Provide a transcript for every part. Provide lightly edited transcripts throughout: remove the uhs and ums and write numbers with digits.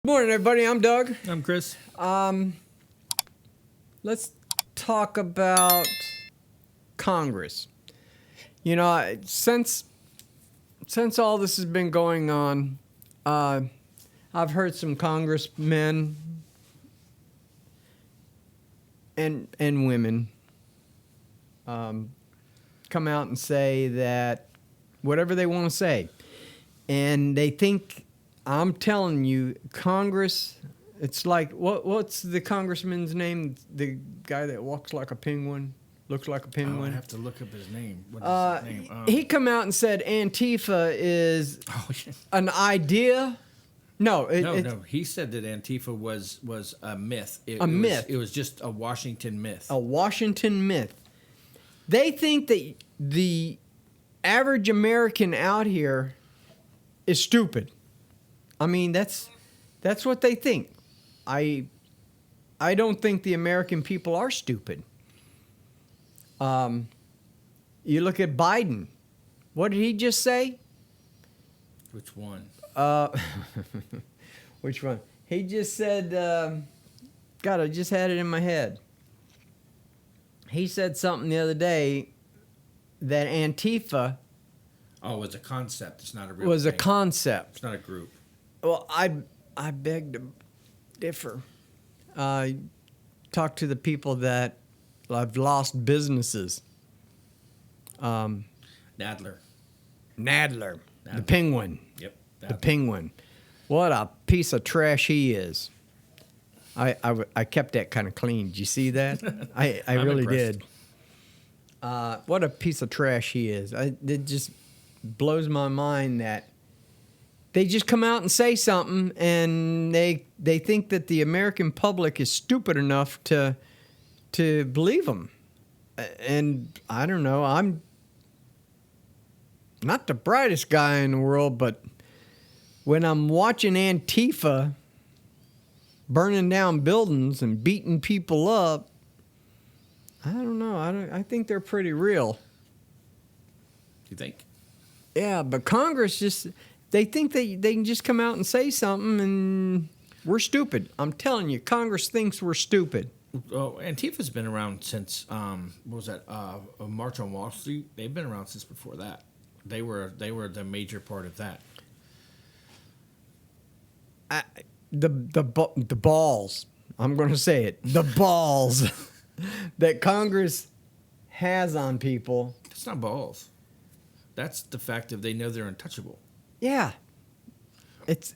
Morning, everybody. I'm Doug. I'm Chris. Let's talk about Congress. You know, since all this has been going on, I've heard some congressmen and women come out and say that whatever they want to say, and they think, I'm telling you, Congress. It's like what's the congressman's name? The guy that walks like a penguin, looks like a penguin. Oh, I have to look up his name. What is his name? He come out and said Antifa is an idea. No. He said that Antifa was a myth. It was just a Washington myth. A Washington myth. They think that the average American out here is stupid. I mean, that's what they think. I don't think the American people are stupid. You look at Biden. What did he just say? Which one? Which one? He just said, God, I just had it in my head. He said something the other day that Antifa... Oh, it's a concept. It's not a real was thing. A concept. It's not a group. Well, I beg to differ. Talk to the people that have lost businesses. Nadler. The penguin. Yep. The penguin. What a piece of trash he is. I kept that kind of clean. Did you see that? I really impressed. did. What a piece of trash he is. It just blows my mind that they just come out and say something, and they think that the American public is stupid enough to believe them. And I don't know. I'm not the brightest guy in the world, but when I'm watching Antifa burning down buildings and beating people up, I don't know. I think they're pretty real. You think? Yeah, but Congress just... They think they can just come out and say something, and we're stupid. I'm telling you, Congress thinks we're stupid. Oh, Antifa's been around since what was that? March on Wall Street. They've been around since before that. They were the major part of that. The balls. I'm going to say it. The balls that Congress has on people. It's not balls. That's the fact that they know they're untouchable. Yeah. It's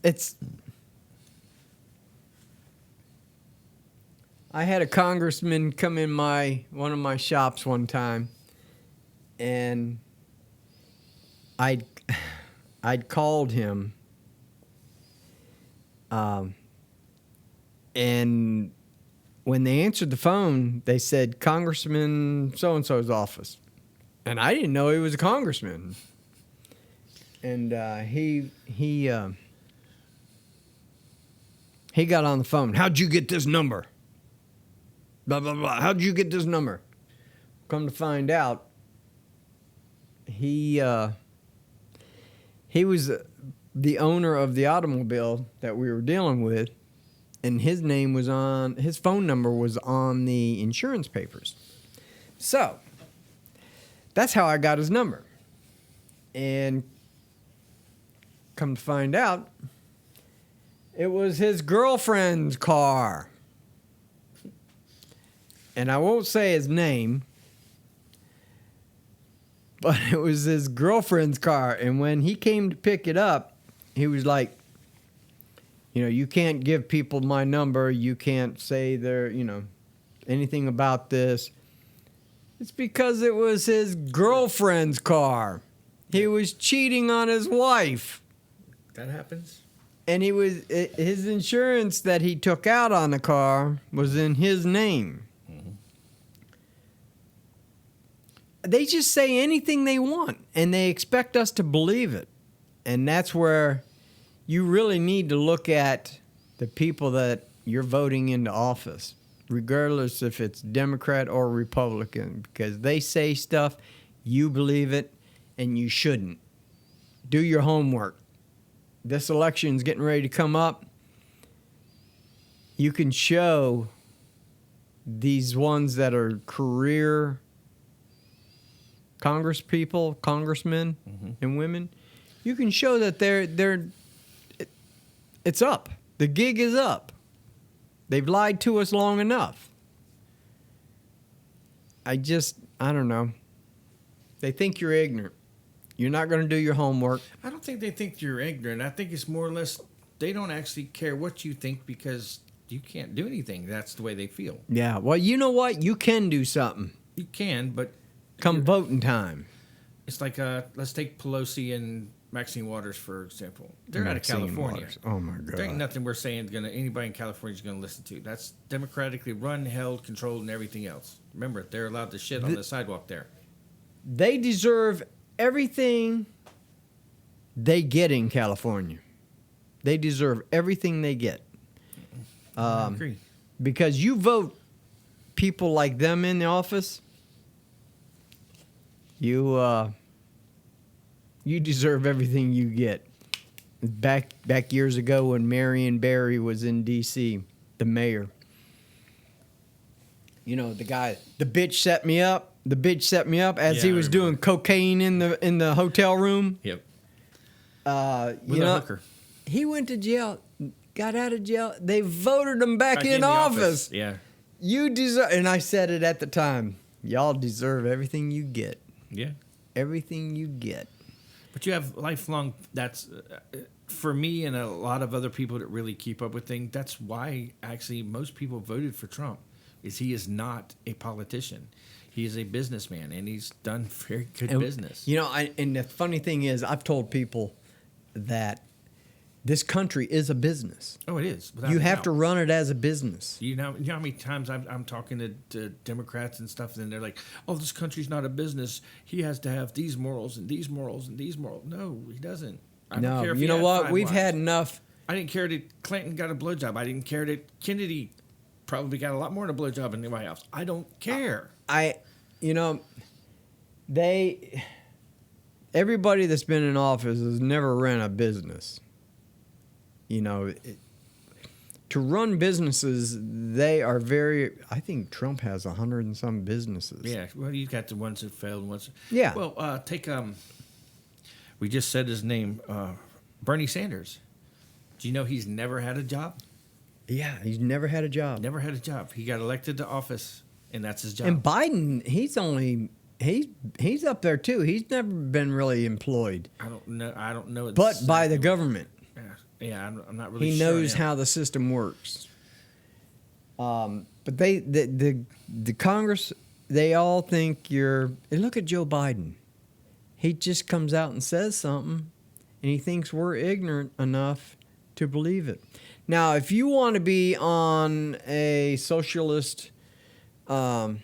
I had a congressman come in one of my shops one time, and I'd called him, and when they answered the phone, they said Congressman so-and-so's office, and I didn't know he was a congressman. And he got on the phone. How'd you get this number? Blah, blah, blah. How'd you get this number? Come to find out, he was the owner of the automobile that we were dealing with, and his phone number was on the insurance papers. So that's how I got his number. And come to find out, it was his girlfriend's car. And I won't say his name, but it was his girlfriend's car. And when he came to pick it up, he was like, you can't give people my number. You can't say anything about this. It's because it was his girlfriend's car. He was cheating on his wife. That happens. And his insurance that he took out on the car was in his name. Mm-hmm. They just say anything they want, and they expect us to believe it. And that's where you really need to look at the people that you're voting into office, regardless if it's Democrat or Republican, because they say stuff, you believe it, and you shouldn't. Do your homework. This election's getting ready to come up. you can show these ones that are career congressmen and women, you can show that it's up. The gig is up. They've lied to us long enough. I don't know. They think you're ignorant. You're not going to do your homework. I don't think they think you're ignorant. I think it's more or less they don't actually care what you think because you can't do anything. That's the way they feel. Yeah. Well, you know what? You can do something. You can, but Come voting time. it's like let's take Pelosi and Maxine Waters for example. They're out of Maxine California. Waters. Oh my God. There ain't nothing we're saying anybody in California is gonna listen to. That's democratically run, held, controlled, and everything else. Remember, they're allowed to shit on the sidewalk there. They deserve everything they get in California. They deserve everything they get. I agree. Because you vote people like them in the office, you deserve everything you get. Back years ago when Marion Barry was in D.C., the mayor. You know, the bitch set me up. The bitch set me up as Yeah, he I was remember. doing cocaine in the hotel room. Yep. You With a know, hooker. he went to jail, got out of jail. They voted him back in the office. Yeah. You deserve, and I said it at the time. Y'all deserve everything you get. Yeah. Everything you get. But you have lifelong. That's for me and a lot of other people that really keep up with things. That's why actually most people voted for Trump. Is he is not a politician. He is a businessman, and he's done very good business. You know, and the funny thing is, I've told people that this country is a business. Oh, it is. without You a have doubt. to run it as a business. You know how many times I'm talking to Democrats and stuff, and they're like, "Oh, this country's not a business. He has to have these morals and these morals and these morals." No, he doesn't. I don't care No, if you he know had what? 5 We've wives. had enough. I didn't care that Clinton got a blowjob. I didn't care that Kennedy probably got a lot more than a blowjob in the White House. I don't care. You know, everybody that's been in office has never ran a business. You know, to run businesses, they are I think Trump has 100 and some businesses. Yeah, well, you got the ones that failed, ones. Yeah. Well, take we just said his name, Bernie Sanders. Do you know he's never had a job? Yeah, he's never had a job. Never had a job. He got elected to office, and that's his job. And Biden, he's up there too. He's never been really employed, I don't know. but by the exactly- government. Yeah, I'm not really. He sure knows I am. how the system works. But the Congress, they all think and look at Joe Biden. He just comes out and says something, and he thinks we're ignorant enough to believe it. Now, if you want to be on a socialist, in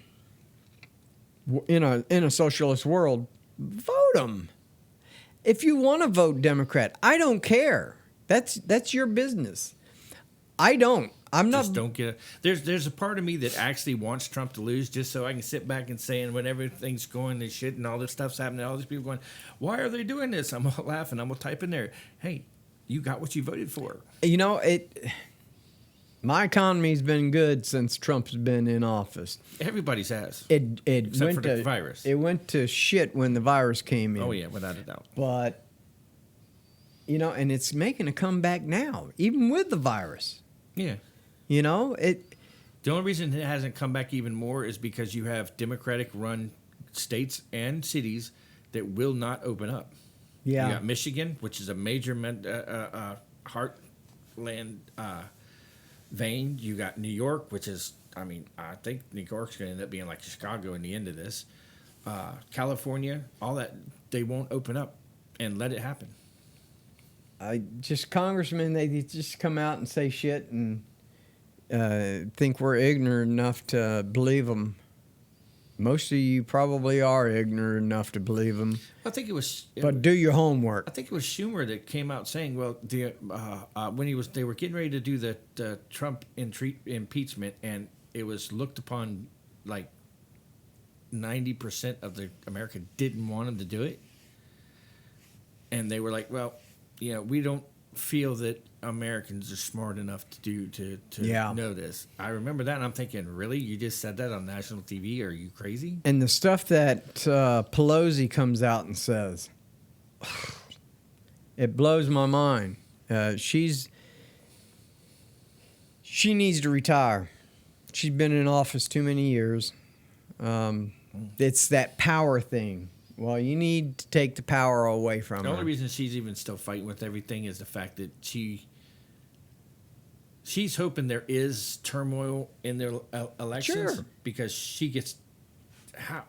a socialist world, vote them. If you want to vote Democrat, I don't care. That's your business. I don't. I'm not. Just don't get. There's a part of me that actually wants Trump to lose, just so I can sit back and say, and when everything's going to shit and all this stuff's happening, all these people going, why are they doing this? I'm gonna laugh and I'm gonna type in there, hey, you got what you voted for. You know, my economy's been good since Trump's been in office. Everybody's has. It Except went for the to virus. It went to shit when the virus came in. Oh yeah, without a doubt. But you know, and it's making a comeback now, even with the virus. Yeah. You know, The only reason it hasn't come back even more is because you have Democratic-run states and cities that will not open up. Yeah. You got Michigan, which is a major heartland vein. You got New York, which is, I think New York's going to end up being like Chicago in the end of this. California, all that, they won't open up and let it happen. Congressmen, they just come out and say shit and think we're ignorant enough to believe them. Most of you probably are ignorant enough to believe them. I think it was. But do your homework. I think it was Schumer that came out saying, "Well, when they were getting ready to do the Trump impeachment, and it was looked upon like 90% of the America didn't want him to do it, and they were like, well, we don't feel that Americans are smart enough to Yeah. know this. I remember that, and I'm thinking, really, you just said that on national TV? Are you crazy? And the stuff that Pelosi comes out and says, it blows my mind. She needs to retire. She's been in office too many years. It's that power thing. Well, you need to take the power away from The her. only reason she's even still fighting with everything is the fact that she's hoping there is turmoil in their elections Sure. because she gets I'm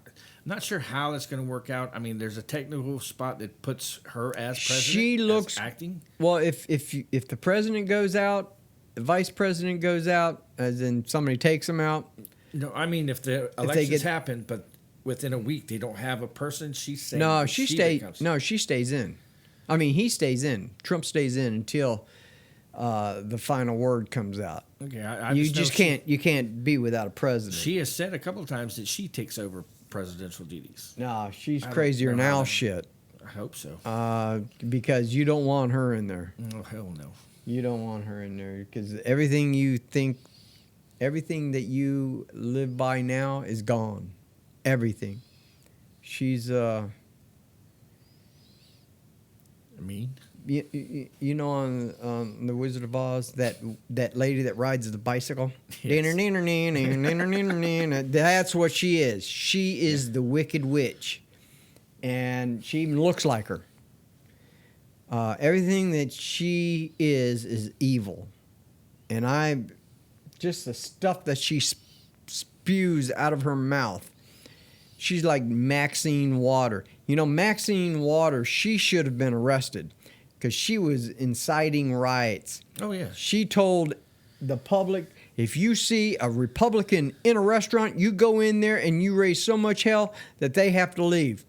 not sure how that's going to work out. I mean, there's a technical spot that puts her as president. She as looks acting. Well, if the president goes out, the vice president goes out, as in somebody takes him out. No, I mean if the they elections get- happen, but within a week they don't have a person. She's saying No, that she becomes- she stays in. I mean, he stays in. Trump stays in until the final word comes out. Okay, I You know just can't. You can't be without a president. She has said a couple of times that she takes over presidential duties. No, she's I don't crazier know than how Al that- shit. I hope so. Because you don't want her in there. Oh hell no. You don't want her in there because everything you think, everything that you live by now is gone. Everything. She's I mean, you know on the Wizard of Oz that lady that rides the bicycle. Yes. That's what she is. She is the Wicked Witch, and she even looks like her. Everything that she is evil, and just the stuff that she spews out of her mouth. She's like Maxine Water. You know, Maxine Water, she should have been arrested because she was inciting riots. oh yeah. She told the public, if you see a Republican in a restaurant, you go in there and you raise so much hell that they have to leave.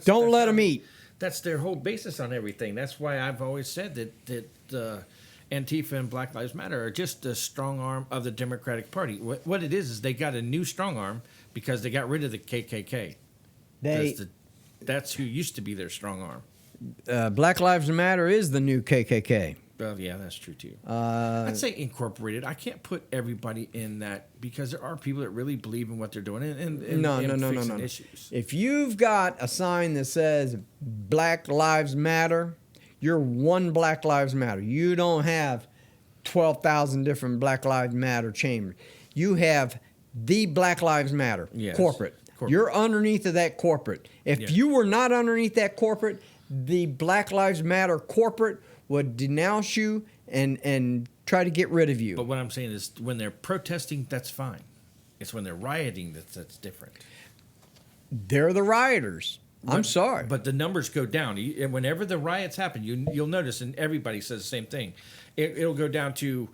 Don't let them eat. That's their whole basis on everything. That's why I've always said that Antifa and Black Lives Matter are just the strong arm of the Democratic Party. What it is they got a new strong arm because they got rid of the KKK. That's who used to be their strong arm. Black Lives Matter is the new KKK. Well, yeah, that's true too. I'd say incorporated. I can't put everybody in that because there are people that really believe in what they're doing and fixing issues. If you've got a sign that says Black Lives Matter, you're one Black Lives Matter. You don't have 12,000 different Black Lives Matter chambers. You have the Black Lives Matter Yes. corporate. You're underneath of that corporate. If Yeah. you were not underneath that corporate, the Black Lives Matter corporate would denounce you and try to get rid of you. But what I'm saying is when they're protesting, that's fine. It's when they're rioting that's different. They're the rioters. I'm sorry. But the numbers go down. And whenever the riots happen, you'll notice, and everybody says the same thing, it'll go down to,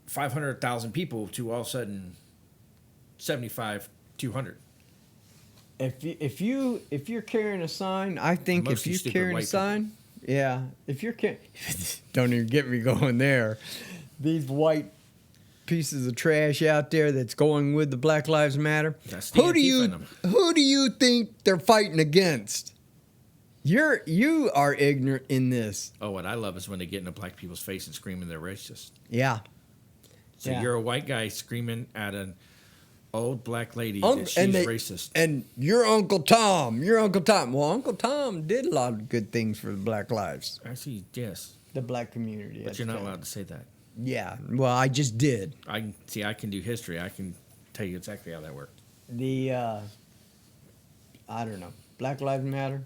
500,000 people to all of a sudden 75, 200. If you're carrying a sign, I think Mostly if stupid you're carrying a white sign, yeah. If you're don't even get me going there. These white pieces of trash out there that's going with the Black Lives Matter. That's the Antifa in them. Who do you think they're fighting against? You are ignorant in this. Oh, what I love is when they get into black people's face and screaming they're racist. Yeah. So Yeah. you're a white guy screaming at an old black lady Unc- that she's racist. And your Uncle Tom. Well, Uncle Tom did a lot of good things for the Black lives, Actually, yes. the black community. But you're not allowed to say that. Yeah. Well, I just did. I can do history. I can tell you exactly how that worked. I don't know. Black Lives Matter,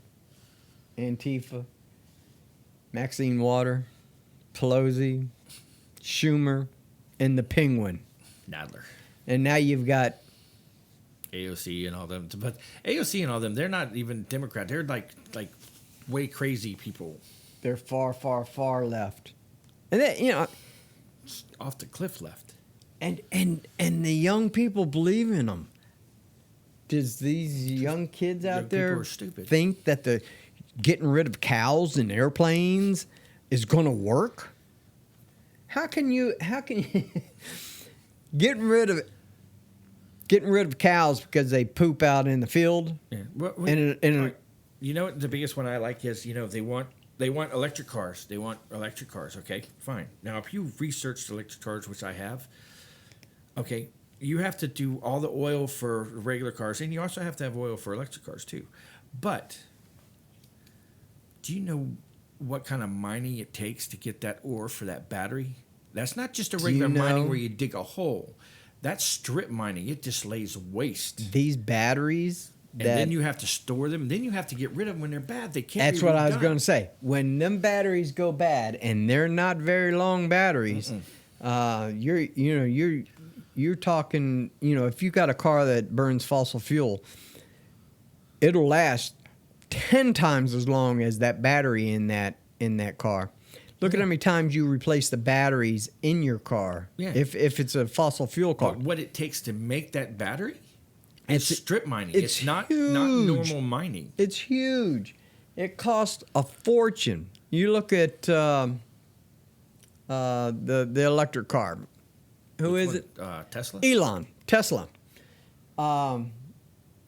Antifa, Maxine Water, Pelosi, Schumer, and the Penguin. Nadler. And now you've got AOC and all them. But AOC and all them, they're not even Democrat. They're like way crazy people. they're far, far, far left. And that, Off the cliff left. and the young people believe in them. Does these young kids Young out people there are stupid. think that the getting rid of cows and airplanes is going to work? How can you getting rid of cows because they poop out in the field? Yeah. And All right. You know what the biggest one I like is, they want they want electric cars. They want electric cars. Okay, fine. Now, if you researched electric cars, which I have, okay, you have to do all the oil for regular cars, and you also have to have oil for electric cars too. But do you know what kind of mining it takes to get that ore for that battery? That's not just a regular mining where you dig a hole. That's strip mining. It just lays waste. These batteries. And then you have to store them. And then you have to get rid of them when they're bad. They can't. That's what I was going to say. When them batteries go bad, and they're not very long batteries, you're talking. If you got a car that burns fossil fuel, it'll last 10 times as long as that battery in that car. Look at how many times you replace the batteries in your car. Yeah. If it's a fossil fuel car. But what it takes to make that battery? It's strip mining. It's not huge. normal mining. It's huge. It costs a fortune. You look at the electric car. Who is it? Tesla? Tesla.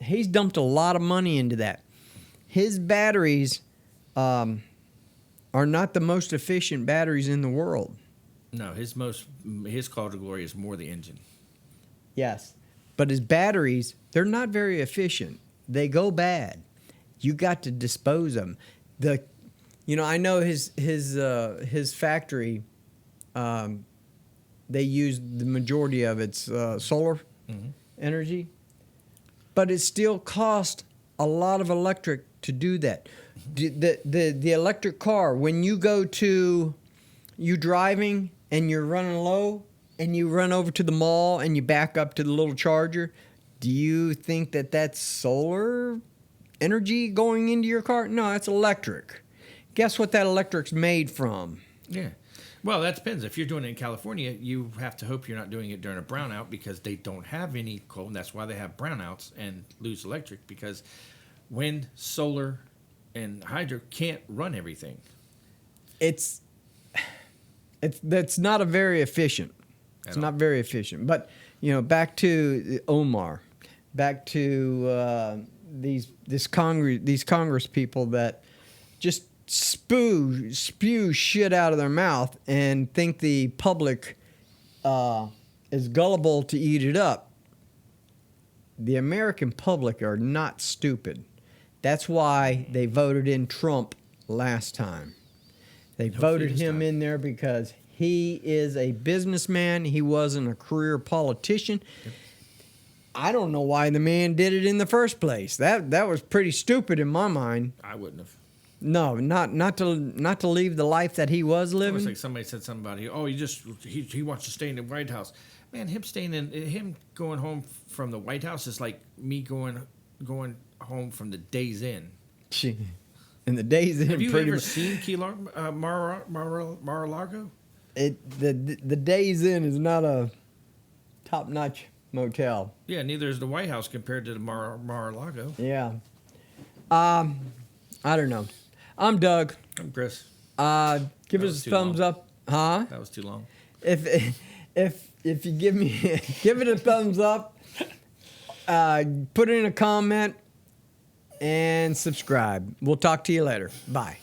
He's dumped a lot of money into that. His batteries are not the most efficient batteries in the world. No, his call to glory is more the engine. Yes. But his batteries, they're not very efficient. They go bad. You got to dispose of them. I know his factory, they use the majority of its solar energy, but it still costs a lot of electric to do that. The electric car, when you driving and you're running low, and you run over to the mall and you back up to the little charger, do you think that that's solar energy going into your car? No, that's electric. Guess what that electric's made from? Yeah. Well, that depends. If you're doing it in California, you have to hope you're not doing it during a brownout because they don't have any coal, and that's why they have brownouts and lose electric, because wind, solar, and hydro can't run everything. That's not a very efficient. It's not very efficient. But, back to Omar, back to these Congress people that just spew shit out of their mouth and think the public is gullible to eat it up. The American public are not stupid. That's why they voted in Trump last time. They voted him in there because he is a businessman. He wasn't a career politician. Yep. I don't know why the man did it in the first place. That was pretty stupid in my mind. I wouldn't have. No, not to leave the life that he was living. It's like somebody said something about he wants to stay in the White House. Man, him going home from the White House is like me going home from the Days Inn. And the Days Inn. Have you ever seen Mar-a-Lago? The Days Inn is not a top-notch motel. Yeah, neither is the White House compared to the Mar-a-Lago. Yeah. I don't know. I'm Doug. I'm Chris. Give us a thumbs up. Huh? That was too long. If you give it a thumbs up, put it in a comment, and subscribe. We'll talk to you later. Bye.